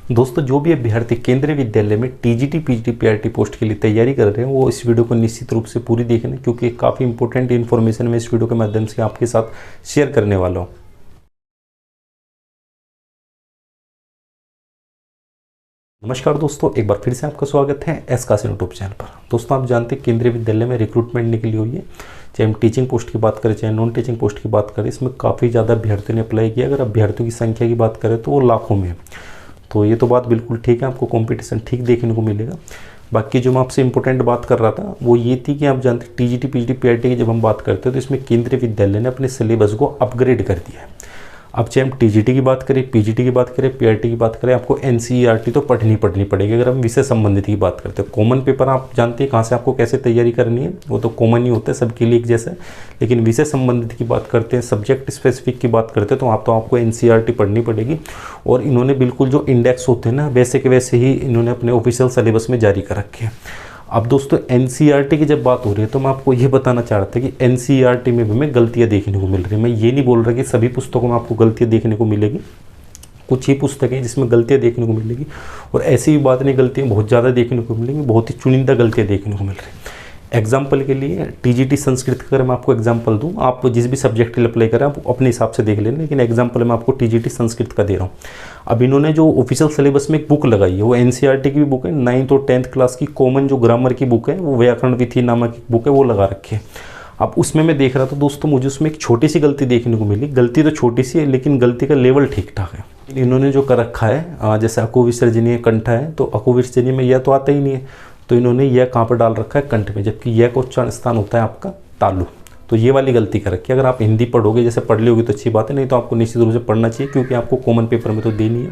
दोस्तों, जो भी अभ्यर्थी केंद्रीय विद्यालय में टीजीटी पीजीटी पीआरटी पोस्ट के लिए तैयारी कर रहे हैं वो इस वीडियो को निश्चित रूप से पूरी देखना, क्योंकि काफ़ी इंपॉर्टेंट इन्फॉर्मेशन मैं इस वीडियो के माध्यम से आपके साथ शेयर करने वाला हूँ। नमस्कार दोस्तों, एक बार फिर से आपका स्वागत है एस कासिन यूट्यूब चैनल पर। दोस्तों, आप जानते हैं केंद्रीय विद्यालय में रिक्रूटमेंट निकली हुई है। चाहे हम टीचिंग पोस्ट की बात करें चाहे नॉन टीचिंग पोस्ट की बात करें, इसमें काफ़ी ज़्यादा अभ्यर्थियों ने अप्लाई किया। अगर अभ्यर्थियों की संख्या की बात करें तो वो लाखों में है। तो ये तो बात बिल्कुल ठीक है, आपको कंपटीशन ठीक देखने को मिलेगा। बाकी जो मैं आपसे इंपॉर्टेंट बात कर रहा था वो ये थी कि आप जानते टीजीटी पीजीटी पीआरटी की जब हम बात करते हैं तो इसमें केंद्रीय विद्यालय ने अपने सिलेबस को अपग्रेड कर दिया है। अब चाहे हम टीजीटी की बात करें, पीजीटी की बात करें, पीआरटी की बात करें, आपको एनसीईआरटी तो पढ़नी पड़ेगी। अगर हम विषय संबंधित की बात करते हैं, कॉमन पेपर आप जानते हैं कहाँ से आपको कैसे तैयारी करनी है, वो तो कॉमन ही होता है सबके लिए एक जैसा। लेकिन विषय संबंधित की बात करते हैं, सब्जेक्ट स्पेसिफिक की बात करते हैं, तो आपको एनसीईआरटी पढ़नी पड़ेगी। और इन्होंने बिल्कुल जो इंडेक्स होते हैं ना, वैसे के वैसे ही इन्होंने अपने ऑफिशियल सिलेबस में जारी कर रखे हैं। अब दोस्तों, एनसीईआरटी की जब बात हो रही है तो मैं आपको ये बताना चाह रहा था कि एनसीईआरटी में भी हमें गलतियाँ देखने को मिल रही है। मैं ये नहीं बोल रहा कि सभी पुस्तकों में आपको गलतियाँ देखने को मिलेगी, कुछ ही पुस्तकें जिसमें गलतियाँ देखने को मिलेगी। और ऐसी भी बात नहीं, गलतियाँ बहुत ज़्यादा देखने को मिलेंगी, बहुत ही चुनिंदा गलतियाँ देखने को मिल रही है। एग्जाम्पल के लिए टीजीटी संस्कृत का अगर मैं आपको एग्जाम्पल दूं, आप जिस भी सब्जेक्ट के लिए अप्लाई करें आप अपने हिसाब से देख लेना, लेकिन एग्जाम्पल मैं आपको टीजीटी संस्कृत का दे रहा हूं। अब इन्होंने जो ऑफिशियल सिलेबस में एक बुक लगाई है वो एनसीईआरटी की भी बुक है, 9th और 10th क्लास की कॉमन जो ग्रामर की बुक है, वो व्याकरण विधि नामक एक बुक है, वो लगा रखी है। अब उसमें मैं देख रहा था दोस्तों, मुझे उसमें एक छोटी सी गलती देखने को मिली। गलती तो छोटी सी है लेकिन गलती का लेवल ठीक ठाक है। इन्होंने जो कर रखा है, जैसे अकु विसर्जनीय कंठ है, तो अकु विसर्जनीय में यह तो आता ही नहीं है, तो इन्होंने यह कहाँ पर डाल रखा है, कंठ में, जबकि यह का उच्चारण स्थान होता है आपका तालु। तो ये वाली गलती कर रखी है। अगर आप हिंदी पढ़ोगे, जैसे पढ़ ली होगी तो अच्छी बात है, नहीं तो आपको निश्चित रूप से पढ़ना चाहिए, क्योंकि आपको कॉमन पेपर में तो देनी है।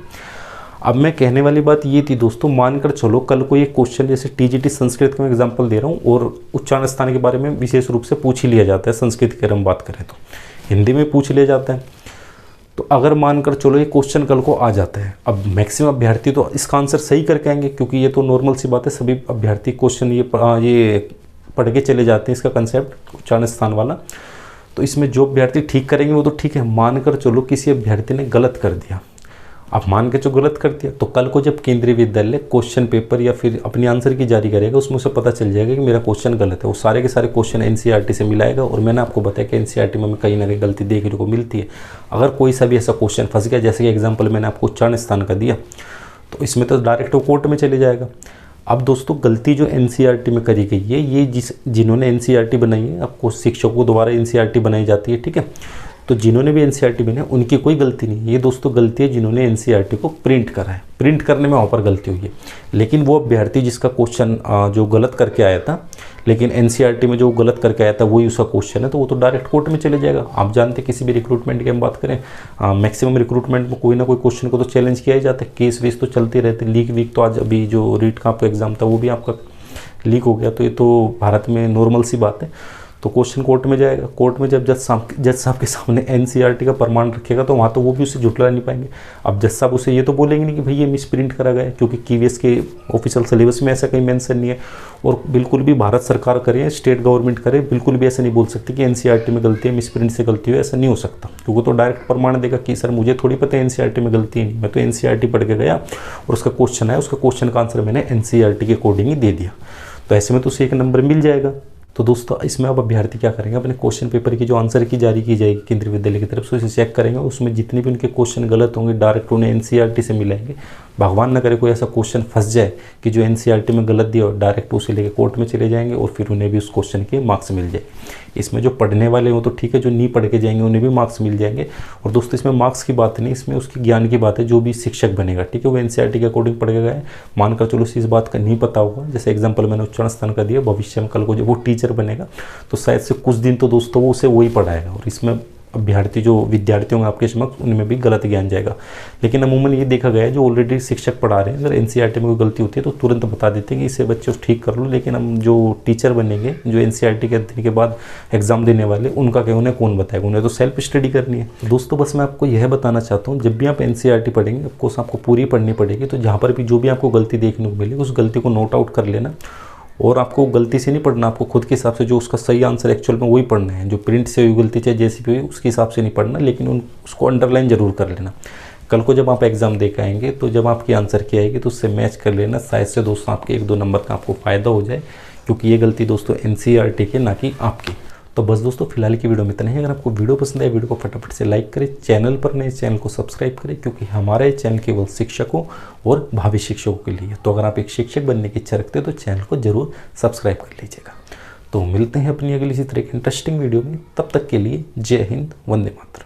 अब मैं कहने वाली बात ये थी दोस्तों, मानकर चलो कल को ये क्वेश्चन, जैसे टीजीटी संस्कृत का मैं एग्जाम्पल दे रहा हूँ, और उच्चारण स्थान के बारे में विशेष रूप से पूछ ही लिया जाता है। संस्कृत की अगर हम बात करें तो हिंदी में पूछ लिया जाता है। तो अगर मानकर चलो ये क्वेश्चन कल को आ जाता है, अब मैक्सिमम अभ्यर्थी तो इसका आंसर सही करके आएंगे, क्योंकि ये तो नॉर्मल सी बात है, सभी अभ्यर्थी क्वेश्चन ये पढ़ के चले जाते हैं, इसका कंसेप्ट उच्चारण स्थान वाला। तो इसमें जो अभ्यर्थी ठीक करेंगे वो तो ठीक है। मानकर चलो किसी अभ्यर्थी ने गलत कर दिया, आप मान के जो गलत कर दिया, तो कल को जब केंद्रीय विद्यालय क्वेश्चन पेपर या फिर अपनी आंसर की जारी करेगा, उसमें उसे पता चल जाएगा कि मेरा क्वेश्चन गलत है। वो सारे के सारे क्वेश्चन एनसीईआरटी से मिलाएगा। और मैंने आपको बताया कि एनसीईआरटी में कहीं ना कहीं गलती देखने को मिलती है। अगर कोई सा भी ऐसा क्वेश्चन फंस गया, जैसे कि एग्जाम्पल मैंने आपको उच्चारण स्थान का दिया, तो इसमें तो डायरेक्ट वो कोर्ट में चले जाएगा। अब दोस्तों, गलती जो एनसीईआरटी में करी गई है, ये जिन्होंने एनसीईआरटी बनाई है, आपको शिक्षकों द्वारा एनसीईआरटी बनाई जाती है, ठीक है। तो जिन्होंने भी एनसीईआरटी बनाई उनकी कोई गलती नहीं है। ये दोस्तों गलती है जिन्होंने एनसीईआरटी को प्रिंट करा है। प्रिंट करने में वहाँ पर गलती हुई है, लेकिन वो अभ्यर्थी जिसका क्वेश्चन जो गलत करके आया था, लेकिन एनसीईआरटी में जो गलत करके आया था वही उसका क्वेश्चन है, तो वो तो डायरेक्ट कोर्ट में चले जाएगा। आप जानते हैं किसी भी रिक्रूटमेंट की हम बात करें, मैक्सिमम रिक्रूटमेंट में कोई ना कोई क्वेश्चन को तो चैलेंज किया ही जाता है। केस वेस तो चलते रहते, लीक वीक तो आज अभी जो रीट का आपका एग्जाम था वो भी आपका लीक हो गया, तो ये तो भारत में नॉर्मल सी बात है। तो क्वेश्चन कोर्ट में जाएगा। कोर्ट में जब जज साहब के सामने एनसीईआरटी का प्रमाण रखेगा, तो वहाँ तो वो भी उसे झुठला नहीं पाएंगे। अब जज साहब उसे ये तो बोलेंगे नहीं कि भाई ये मिस प्रिंट करा गया है, क्योंकि कीवीएस के ऑफिशियल सिलेबस में ऐसा कहीं मेंशन नहीं है। और बिल्कुल भी भारत सरकार करे, स्टेट गवर्नमेंट करे, बिल्कुल भी ऐसा नहीं बोल सकती कि एनसीईआरटी में गलती है, मिस प्रिंट से गलती हो, ऐसा नहीं हो सकता। क्योंकि तो डायरेक्ट प्रमाण देगा कि सर मुझे थोड़ी पता है एनसीईआरटी में गलती नहीं, मैं तो एनसीईआरटी पढ़ के गया और उसका क्वेश्चन आया, उसका क्वेश्चन का आंसर मैंने एनसीईआरटी के अकॉर्डिंग ही दे दिया। तो ऐसे में तो उसे 1 नंबर मिल जाएगा। तो दोस्तों, इसमें अब अभ्यर्थी क्या करेंगे, अपने क्वेश्चन पेपर की जो आंसर की जारी की जाएगी केंद्रीय विद्यालय की तरफ से, उसे चेक करेंगे। उसमें जितने भी उनके क्वेश्चन गलत होंगे डायरेक्ट उन्हें एनसीईआरटी से मिलेंगे। भगवान न करे कोई ऐसा क्वेश्चन फंस जाए कि जो एनसीईआरटी में गलत दिया और डायरेक्ट उसे लेके कोर्ट में चले जाएंगे और फिर उन्हें भी उस क्वेश्चन के मार्क्स मिल जाए। इसमें जो पढ़ने वाले हो तो ठीक है, जो नहीं पढ़ के जाएंगे उन्हें भी मार्क्स मिल जाएंगे। और दोस्तों, इसमें मार्क्स की बात नहीं, इसमें उसकी ज्ञान की बात है। जो भी शिक्षक बनेगा, ठीक है, वो एनसीईआरटी के अकॉर्डिंग पढ़ के गए, मानकर चलो इस बात का नहीं पता होगा, जैसे एग्जाम्पल मैंने उच्चारण स्थान का दिया, भविष्य में कल को जब वो टीचर बनेगा तो शायद से कुछ दिन तो दोस्तों वो उसे वही पढ़ाएगा, और इसमें अभ्यर्थी जो विद्यार्थी होंगे आपके समक्ष, उनमें भी गलत ज्ञान जाएगा। लेकिन अमूमन ये देखा गया है, जो ऑलरेडी शिक्षक पढ़ा रहे हैं, अगर एनसीईआरटी में कोई गलती होती है तो तुरंत बता देते हैं कि इसे बच्चे ठीक कर लो। लेकिन हम जो टीचर बनेंगे, जो एनसीईआरटी के बाद एग्जाम देने वाले, उनका क्या, उन्हें कौन बताएगा, उन्हें तो सेल्फ स्टडी करनी है। तो दोस्तों, बस मैं आपको यह बताना चाहता हूँ, जब भी आप एनसीईआरटी पढ़ेंगे, ऑफकोर्स आपको पूरी पढ़नी पड़ेगी। तो जहाँ पर भी जो भी आपको गलती देखने को मिलेगी, उस गलती को नोट आउट कर लेना। और आपको गलती से नहीं पढ़ना, आपको खुद के हिसाब से जो उसका सही आंसर एक्चुअल में वही पढ़ना है। जो प्रिंट से हुई गलती चाहे जैसी भी हुई उसके हिसाब से नहीं पढ़ना, लेकिन उसको अंडरलाइन जरूर कर लेना। कल को जब आप एग्ज़ाम दे के आएंगे तो जब आपकी आंसर की आएगी तो उससे मैच कर लेना, शायद से दोस्तों आपके 1-2 नंबर का आपको फ़ायदा हो जाए, क्योंकि ये गलती दोस्तों एनसीईआरटी की ना कि आपकी। तो बस दोस्तों फिलहाल की वीडियो में इतना ही। अगर आपको वीडियो पसंद आए वीडियो को फटाफट से लाइक करें, चैनल पर नए चैनल को सब्सक्राइब करें, क्योंकि हमारा चैनल केवल शिक्षकों और भावी शिक्षकों के लिए। तो अगर आप एक शिक्षक बनने की इच्छा रखते हैं तो चैनल को जरूर सब्सक्राइब कर लीजिएगा। तो मिलते हैं अपनी अगली इसी तरह की इंटरेस्टिंग वीडियो में, तब तक के लिए जय हिंद, वंदे मातरम।